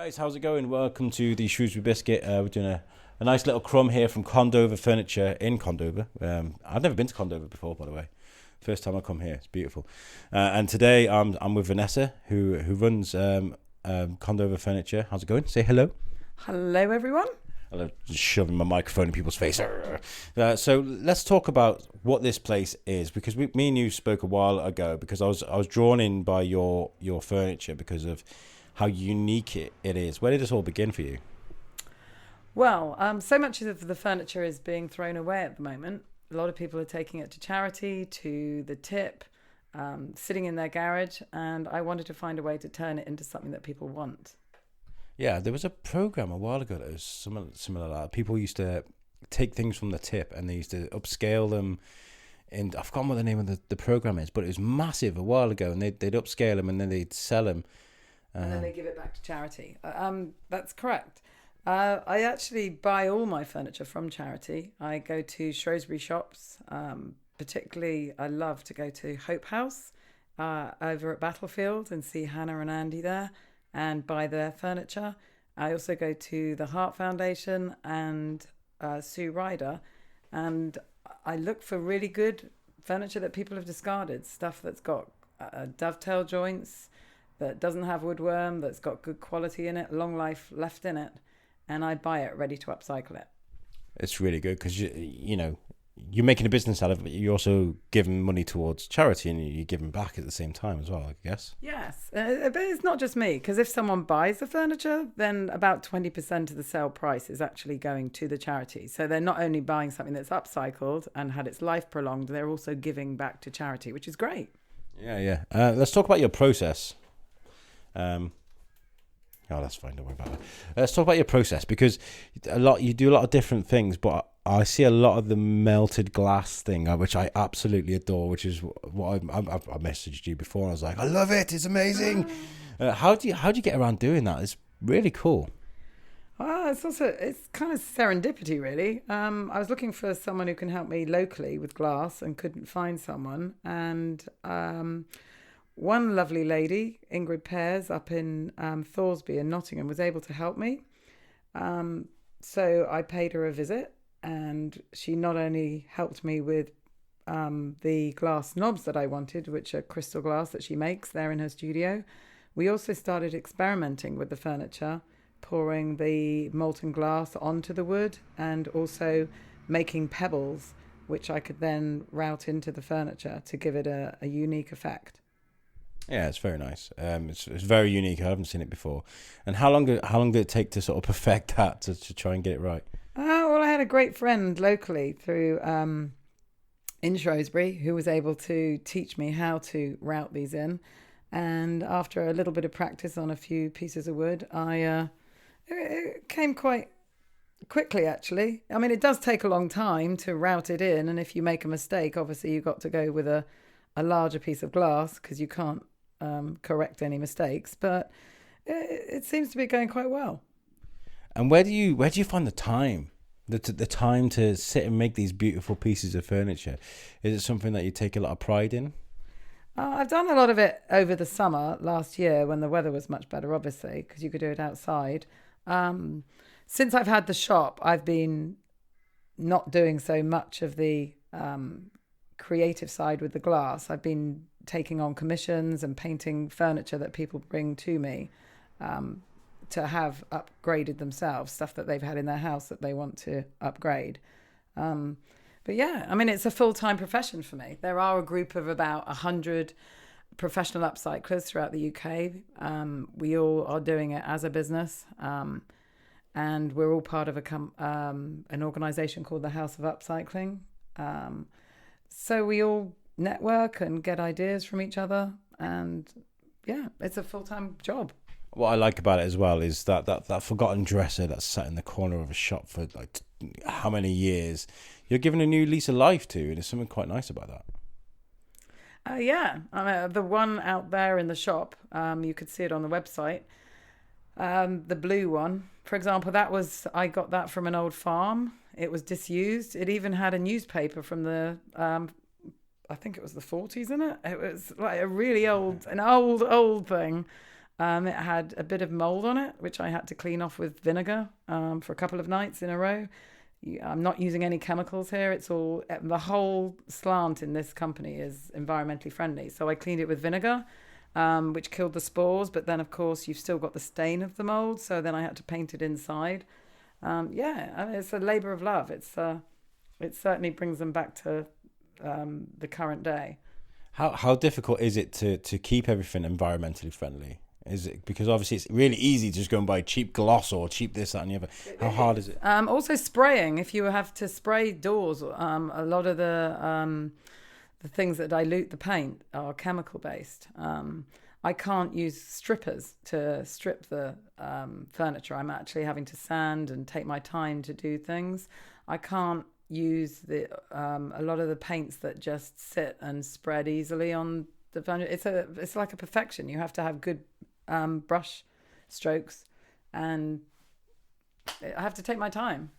Guys, how's it going? Welcome to the Shrewsbury Biscuit. We're doing a nice little crumb here from Condover Furniture in Condover. I've never been to Condover before, by the way. First time I come here. It's beautiful. And today I'm with Vanessa, who runs Condover Furniture. How's it going? Say hello. Hello, everyone. I'm just shoving my microphone in people's face. So let's talk about what this place is, because me and you spoke a while ago, because I was drawn in by your furniture because of how unique it is. Where did this all begin for you? Well, so much of the furniture is being thrown away at the moment. A lot of people are taking it to charity, to the tip, sitting in their garage, and I wanted to find a way to turn it into something that people want. Yeah, there was a program a while ago that was similar to that. People used to take things from the tip and they used to upscale them. And I've forgotten what the name of the program is, but it was massive a while ago, and they'd upscale them and then they'd sell them. And then they give it back to charity. That's correct. I actually buy all my furniture from charity. I go to Shrewsbury shops. Particularly, I love to go to Hope House over at Battlefield and see Hannah and Andy there and buy their furniture. I also go to the Heart Foundation and Sue Ryder, and I look for really good furniture that people have discarded, stuff that's got dovetail joints, that doesn't have woodworm, that's got good quality in it, long life left in it, and I buy it ready to upcycle it. It's really good because you're making a business out of it, but you're also giving money towards charity and you're giving back at the same time as well, I guess. Yes, but it's not just me, because if someone buys the furniture, then about 20% of the sale price is actually going to the charity. So they're not only buying something that's upcycled and had its life prolonged, they're also giving back to charity, which is great. Yeah. Let's talk about your process. That's fine. Don't worry about it. Let's talk about your process, because you do a lot of different things, but I see a lot of the melted glass thing, which I absolutely adore. Which is what I messaged you before, and I was like, I love it. It's amazing. How do you get around doing that? It's really cool. It's kind of serendipity, really. I was looking for someone who can help me locally with glass and couldn't find someone, and one lovely lady, Ingrid Pears, up in Thoresby in Nottingham, was able to help me. So I paid her a visit, and she not only helped me with the glass knobs that I wanted, which are crystal glass that she makes there in her studio. We also started experimenting with the furniture, pouring the molten glass onto the wood and also making pebbles, which I could then route into the furniture to give it a unique effect. Yeah, it's very nice. It's very unique. I haven't seen it before. And how long did it take to sort of perfect that, to try and get it right? Well, I had a great friend locally through in Shrewsbury who was able to teach me how to route these in. And after a little bit of practice on a few pieces of wood, it came quite quickly, actually. I mean, it does take a long time to route it in. And if you make a mistake, obviously you've got to go with a larger piece of glass because you can't correct any mistakes, but it seems to be going quite well. And where do you find the time, the time to sit and make these beautiful pieces of furniture? Is it something that you take a lot of pride in? I've done a lot of it over the summer last year when the weather was much better, obviously, because you could do it outside. Since I've had the shop, I've been not doing so much of the creative side with the glass. I've been taking on commissions and painting furniture that people bring to me to have upgraded themselves, stuff that they've had in their house that they want to upgrade. But yeah, I mean, it's a full-time profession for me. There are a group of about 100 professional upcyclers throughout the UK. We all are doing it as a business, and we're all part of an organisation called the House of Upcycling. So we all network and get ideas from each other, and yeah, it's a full-time job. What I like about it as well is that forgotten dresser that's sat in the corner of a shop for like how many years, you're giving a new lease of life to, and there's something quite nice about that. Yeah, I mean, the one out there in the shop, you could see it on the website. The blue one, for example, I got that from an old farm. It was disused. It even had a newspaper from the I think it was the 40s in it. It was like a really old thing. It had a bit of mold on it, which I had to clean off with vinegar for a couple of nights in a row. I'm not using any chemicals here. It's all, the whole slant in this company is environmentally friendly. So I cleaned it with vinegar, which killed the spores. But then, of course, you've still got the stain of the mold. So then I had to paint it inside. It's a labor of love. It certainly brings them back to the current day. How difficult is it to keep everything environmentally friendly? Is it because obviously it's really easy to just go and buy cheap gloss or cheap this, that, and the other? How hard is it? Also spraying. If you have to spray doors, a lot of the things that dilute the paint are chemical based. I can't use strippers to strip the furniture. I'm actually having to sand and take my time to do things. I can't use a lot of the paints that just sit and spread easily on the furniture. It's like a perfection. You have to have good brush strokes, and I have to take my time.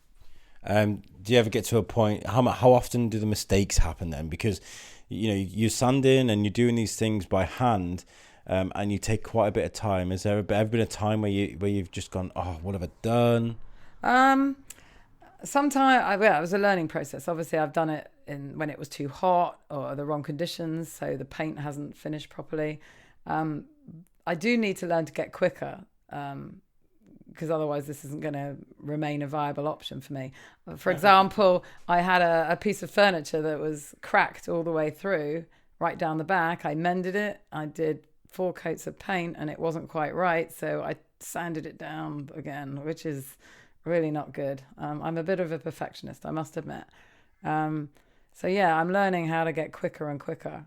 Do you ever get to a point? How often do the mistakes happen then? Because you're sanding and you're doing these things by hand, and you take quite a bit of time. Has there ever been a time where you've just gone, oh, what have I done? Sometimes it was a learning process. Obviously, I've done it when it was too hot or the wrong conditions, so the paint hasn't finished properly. I do need to learn to get quicker, because otherwise this isn't going to remain a viable option for me. For example, I had a piece of furniture that was cracked all the way through, right down the back. I mended it. I did 4 coats of paint, and it wasn't quite right, so I sanded it down again, which is really not good. I'm a bit of a perfectionist, I must admit. I'm learning how to get quicker and quicker.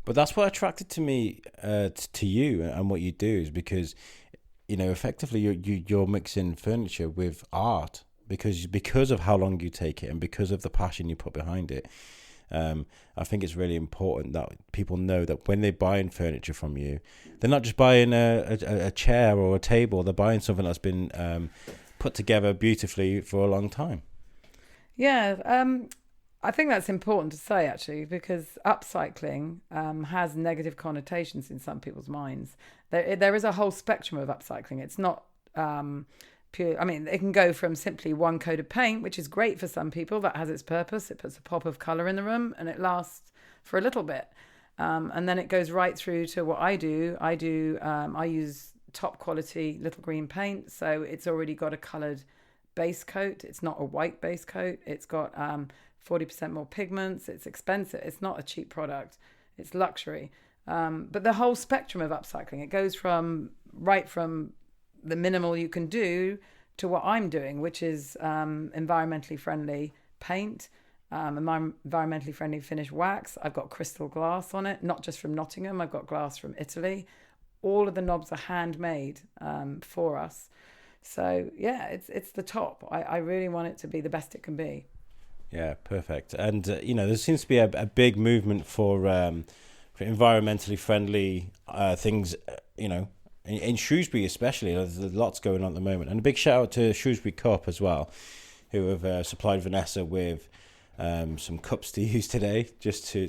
But that's what attracted to me to you and what you do, is because effectively you're mixing furniture with art because of how long you take it and because of the passion you put behind it. I think it's really important that people know that when they're buying furniture from you, they're not just buying a chair or a table. They're buying something that's been put together beautifully for a long time. Yeah, I think that's important to say, actually, because upcycling has negative connotations in some people's minds. There is a whole spectrum of upcycling. It's not pure. I mean, it can go from simply one coat of paint, which is great for some people. That has its purpose. It puts a pop of colour in the room and it lasts for a little bit. And then it goes right through to what I do. I use top quality little green paint. So it's already got a coloured base coat. It's not a white base coat. It's got 40% more pigments. It's expensive. It's not a cheap product. It's luxury. But the whole spectrum of upcycling, it goes from the minimal you can do to what I'm doing, which is environmentally friendly paint, environmentally friendly finish wax. I've got crystal glass on it, not just from Nottingham. I've got glass from Italy. All of the knobs are handmade for us. So yeah, it's the top. I really want it to be the best it can be. Yeah, perfect. And there seems to be a big movement for environmentally friendly things. In Shrewsbury especially, there's lots going on at the moment. And a big shout out to Shrewsbury Cup as well, who have supplied Vanessa with some cups to use today, just to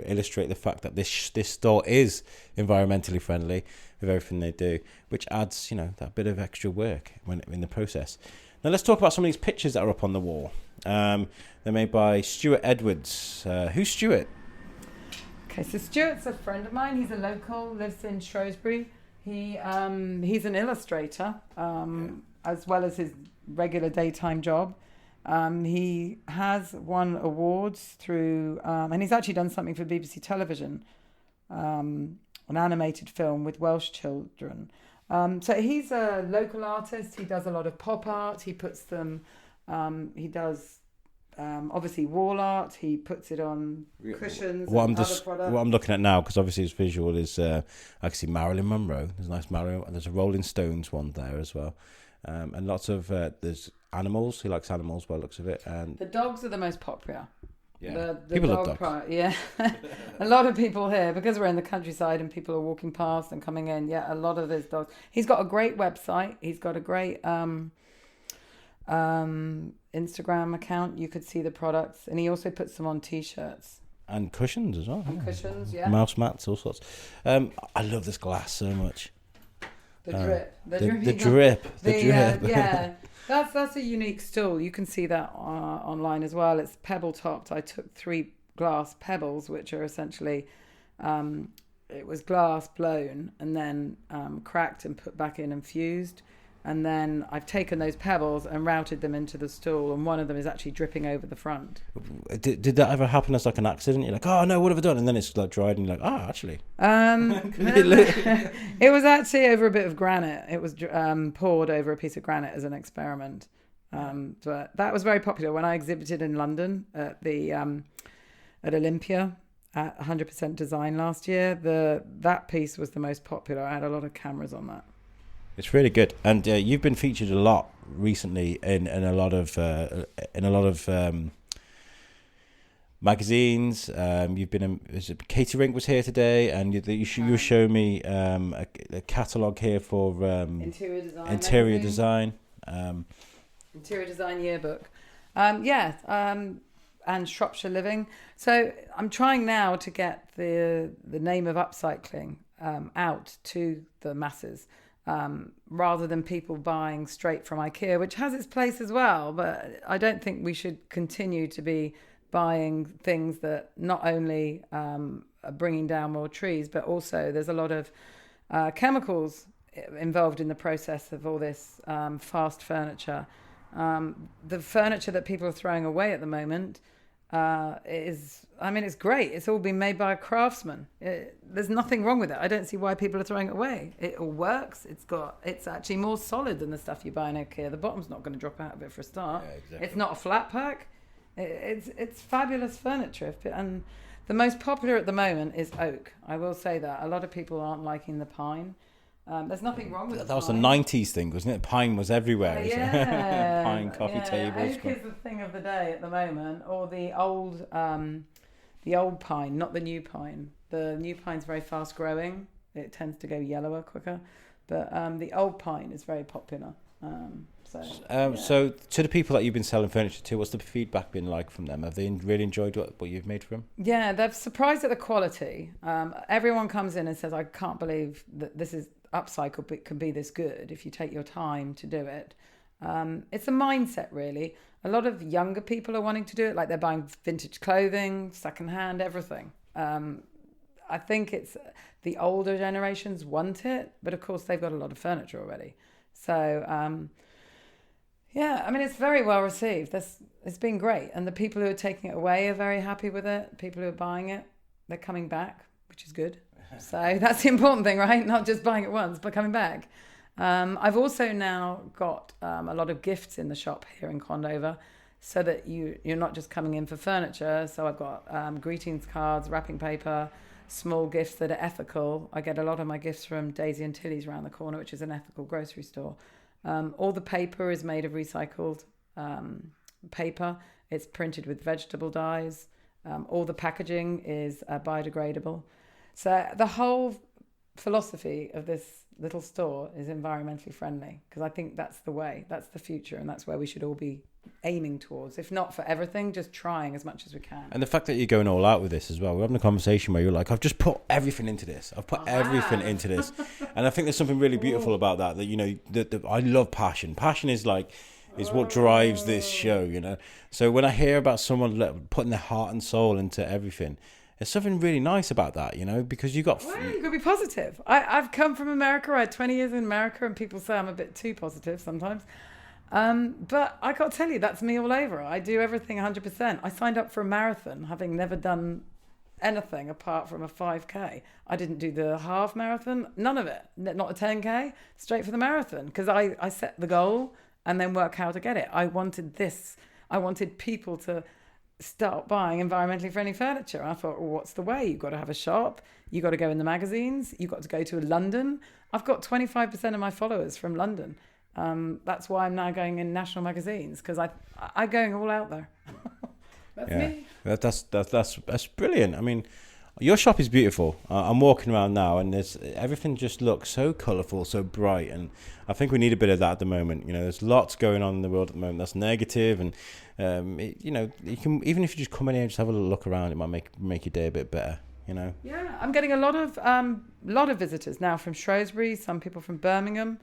illustrate the fact that this store is environmentally friendly with everything they do, which adds that bit of extra work when in the process. Now let's talk about some of these pictures that are up on the wall. They're made by Stuart Edwards. Who's Stuart? Okay, so Stuart's a friend of mine. He's a local, lives in Shrewsbury. He's an illustrator, as well as his regular daytime job. He has won awards through, and he's actually done something for BBC Television, an animated film with Welsh children. So he's a local artist. He does a lot of pop art. He puts them, he does obviously wall art. He puts it on cushions. What I'm looking at now, because obviously his visual is, I can see Marilyn Monroe. There's a nice Marilyn. There's a Rolling Stones one there as well, and lots of there's animals. He likes animals by the looks of it, and the dogs are the most popular. Yeah, the people dog love dogs. Yeah, a lot of people here, because we're in the countryside and people are walking past and coming in. Yeah, a lot of his dogs. He's got a great website. He's got a great Instagram account. You could see the products, and he also puts them on T-shirts and cushions as well. And cushions, yeah. Mouse mats, all sorts. I love this glass so much. The drip. The drip. The drip. Yeah. That's a unique stool. You can see that online as well. It's pebble topped. I took 3 glass pebbles, which are essentially, it was glass blown and then cracked and put back in and fused. And then I've taken those pebbles and routed them into the stool, and one of them is actually dripping over the front. Did that ever happen as like an accident? You're like, oh no, what have I done? And then it's like dried, and you're like, oh, actually. It was actually over a bit of granite. It was poured over a piece of granite as an experiment. But that was very popular when I exhibited in London at the at Olympia at 100% Design last year. That piece was the most popular. I had a lot of cameras on that. It's really good, and you've been featured a lot recently in a lot of magazines. You've been Katie Rink was here today, and you show me a catalogue here for interior design. Interior design yearbook. And Shropshire Living. So I'm trying now to get the name of upcycling out to the masses. Rather than people buying straight from IKEA, which has its place as well. But I don't think we should continue to be buying things that not only are bringing down more trees, but also there's a lot of chemicals involved in the process of all this fast furniture. The furniture that people are throwing away at the moment it's great. It's all been made by a craftsman. There's nothing wrong with it. I don't see why people are throwing it away. It all works. It's actually more solid than the stuff you buy in IKEA. The bottom's not going to drop out of it for a start. Yeah, exactly. It's not a flat pack. It's fabulous furniture. And the most popular at the moment is oak. I will say that. A lot of people aren't liking the pine. There's nothing wrong with it. That was a 90s thing, wasn't it? Pine was everywhere. Yeah. Pine coffee tables. Oak is the thing of the day at the moment, or the old pine, not the new pine. The new pine's very fast growing. It tends to go yellower quicker, but the old pine is very popular. So to the people that you've been selling furniture to, what's the feedback been like from them? Have they really enjoyed what you've made for them? Yeah, they're surprised at the quality. Everyone comes in and says, I can't believe that this is upcycle, but it can be this good if you take your time to do it. It's a mindset, really. A lot of younger people are wanting to do it, like they're buying vintage clothing, secondhand, everything. I think it's the older generations want it, but of course they've got a lot of furniture already. So, it's very well received. It's been great. And the people who are taking it away are very happy with it. People who are buying it, they're coming back, which is good. So that's the important thing, right? Not just buying it once, but coming back. I've also now got a lot of gifts in the shop here in Condover, so that you're not just coming in for furniture. So I've got greetings cards, wrapping paper, small gifts that are ethical. I get a lot of my gifts from Daisy and Tilly's around the corner, which is an ethical grocery store. All the paper is made of recycled paper. It's printed with vegetable dyes. All the packaging is biodegradable. So the whole philosophy of this little store is environmentally friendly, because I think that's the way, that's the future, and that's where we should all be aiming towards. If not for everything, just trying as much as we can. And the fact that you're going all out with this as well. We're having a conversation where you're like, I've just put everything into this. Everything into this. And I think there's something really beautiful about that, that I love passion. Passion is what drives this show, So when I hear about someone putting their heart and soul into everything, there's something really nice about that, because you got... Well, you got to be positive. I've come from America. I had 20 years in America, and people say I'm a bit too positive sometimes. But I got to tell you, that's me all over. I do everything 100%. I signed up for a marathon, having never done anything apart from a 5K. I didn't do the half marathon, none of it. Not a 10K, straight for the marathon, because I set the goal and then work how to get it. I wanted this. I wanted people to start buying environmentally friendly furniture. I thought, well, what's the way? You've got to have a shop. You've got to go in the magazines. You've got to go to London. I've got 25% of my followers from London. That's why I'm now going in national magazines, because I'm going all out there. That's me. That's brilliant. I mean, your shop is beautiful. I'm walking around now, and everything just looks so colourful, so bright, and I think we need a bit of that at the moment. There's lots going on in the world at the moment that's negative, and you can, even if you just come in here and just have a little look around, it might make your day a bit better. you know. Yeah, I'm getting a lot of visitors now from Shrewsbury, some people from Birmingham,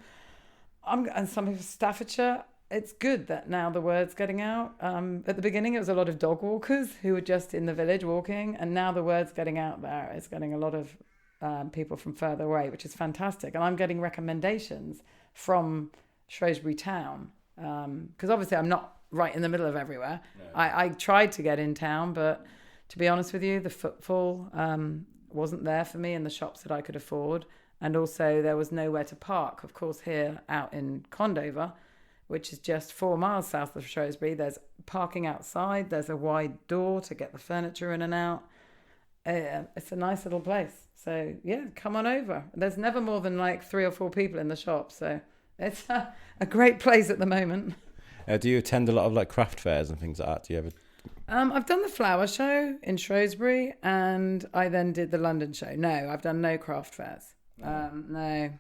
and some people from Staffordshire. It's good that now the word's getting out. At the beginning, it was a lot of dog walkers who were just in the village walking, and now the word's getting out there. It's getting a lot of people from further away, which is fantastic. And I'm getting recommendations from Shrewsbury town, because obviously I'm not right in the middle of everywhere. No. I tried to get in town, but to be honest with you, the footfall wasn't there for me in the shops that I could afford. And also there was nowhere to park. Of course, here out in Condover, which is just 4 miles south of Shrewsbury, there's parking outside. There's a wide door to get the furniture in and out. It's a nice little place. So, yeah, come on over. There's never more than like 3 or 4 people in the shop. So it's a great place at the moment. Do you attend a lot of like craft fairs and things like that? Do you ever? I've done the flower show in Shrewsbury, and I then did the London show. No, I've done no craft fairs. No,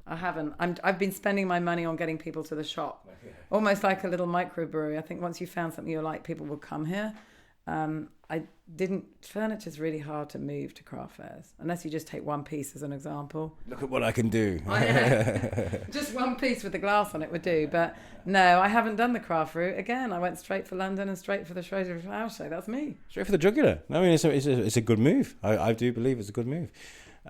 I haven't. I've been spending my money on getting people to the shop, almost like a little microbrewery. I think once you found something you like, people will come here. Furniture's really hard to move to craft fairs, unless you just take one piece as an example. Look at what I can do. Oh, yeah. Just one piece with the glass on it would do. But no, I haven't done the craft route. Again, I went straight for London and straight for the Shrewsbury Flower Show. That's me. Straight for the jugular. I mean, it's a good move. I do believe it's a good move.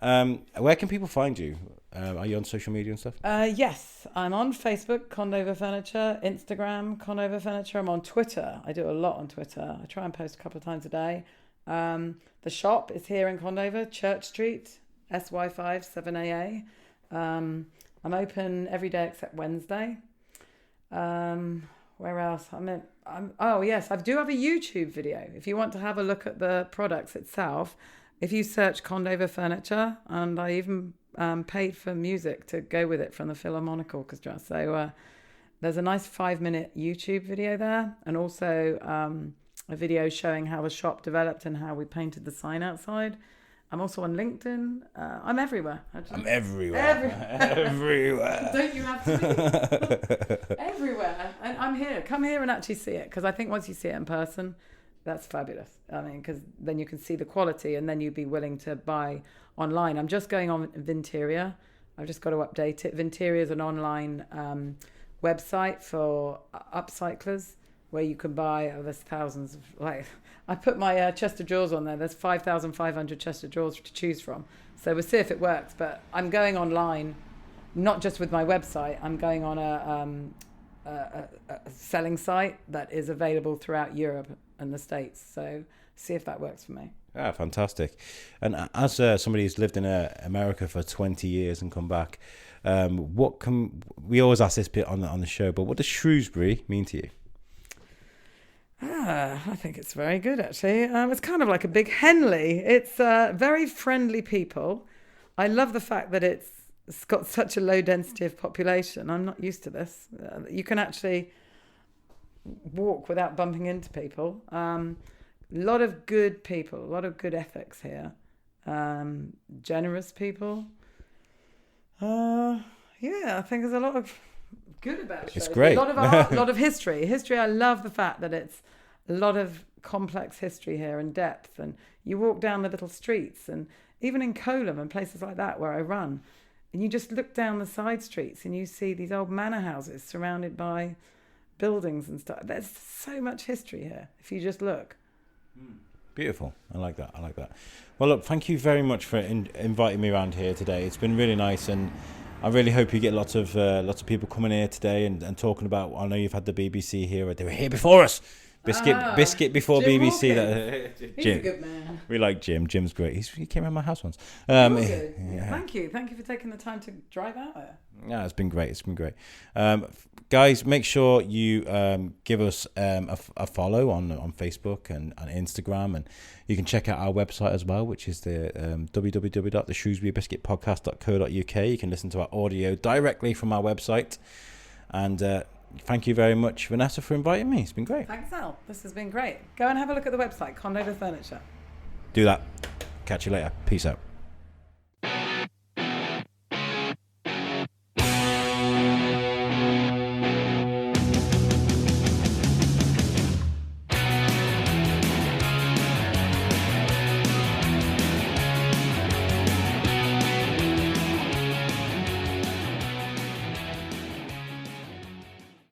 Where can people find you? Are you on social media and stuff? Yes, I'm on Facebook, Condover Furniture, Instagram, Condover Furniture. I'm on Twitter. I do a lot on Twitter. I try and post a couple of times a day. The shop is here in Condover, Church Street, SY5 7AA. I'm open every day except Wednesday. Where else? Oh yes, I do have a YouTube video. If you want to have a look at the products itself, if you search Condover Furniture, and I even paid for music to go with it from the Philharmonic Orchestra. So there's a nice 5-minute YouTube video there, and also a video showing how the shop developed and how we painted the sign outside. I'm also on LinkedIn. I'm everywhere. Actually. I'm everywhere. Everywhere. Don't you have to be? Everywhere. And I'm here. Come here and actually see it, because I think once you see it in person, that's fabulous. I mean, because then you can see the quality, and then you'd be willing to buy online. I'm just going on Vinteria. I've just got to update it. Vinteria is an online website for upcyclers, where you can buy, there's thousands of, like, I put my chest of drawers on there. There's 5,500 chest of drawers to choose from. So we'll see if it works. But I'm going online, not just with my website. I'm going on a selling site that is available throughout Europe and the States. So see if that works for me. Ah, fantastic. And as somebody who's lived in America for 20 years and come back, we always ask this bit on the show, but what does Shrewsbury mean to you? I think it's very good, actually. It's kind of like a big Henley. It's very friendly people. I love the fact that it's got such a low density of population. I'm not used to this. You can actually walk without bumping into people. A lot of good people, a lot of good ethics here. Generous people. Yeah, I think there's a lot of good about it. It's great. A lot of art, a lot of history. History, I love the fact that it's a lot of complex history here and depth. And you walk down the little streets, and even in Colham and places like that where I run, and you just look down the side streets and you see these old manor houses surrounded by buildings and stuff. There's so much history here if you just look. Beautiful. I like that. Well, look, thank you very much for inviting me around here today. It's been really nice, and I really hope you get lots of people coming here today and talking about. I know you've had the BBC here; they were here before us. Biscuit before Jim BBC. He's Jim. a good man. We like Jim. Jim's great. He came around my house once. Good. Yeah. Thank you for taking the time to drive out there. Yeah, it's been great. Guys, make sure you give us a follow on Facebook and on Instagram, and you can check out our website as well, which is the www.theshrewsburybiscuitpodcast.co.uk. You can listen to our audio directly from our website. And thank you very much, Vanessa, for inviting me. It's been great. Thanks, Al. This has been great. Go and have a look at the website, Condover Furniture. Do that. Catch you later. Peace out.